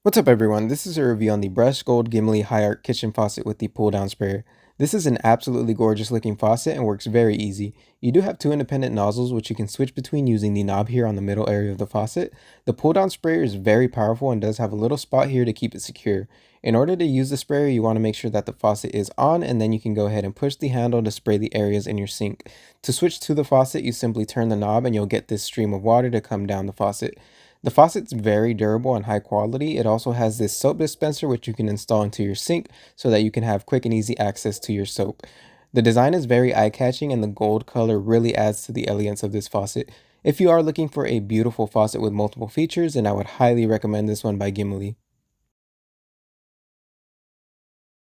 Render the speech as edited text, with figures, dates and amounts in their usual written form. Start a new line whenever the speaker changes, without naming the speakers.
What's up everyone, this is a review on the Brushed Gold GIMILI High Art Kitchen Faucet with the pull down sprayer. This is an absolutely gorgeous looking faucet and works very easy. You do have two independent nozzles which you can switch between using the knob here on the middle area of the faucet. The pull down sprayer is very powerful and does have a little spot here to keep it secure. In order to use the sprayer, you want to make sure that the faucet is on, and then you can go ahead and push the handle to spray the areas in your sink. To switch to the faucet, you simply turn the knob and you'll get this stream of water to come down the faucet. The faucet's very durable and high quality. It also has this soap dispenser which you can install into your sink so that you can have quick and easy access to your soap. The design is very eye-catching and the gold color really adds to the elegance of this faucet. If you are looking for a beautiful faucet with multiple features, then I would highly recommend this one by GIMILI.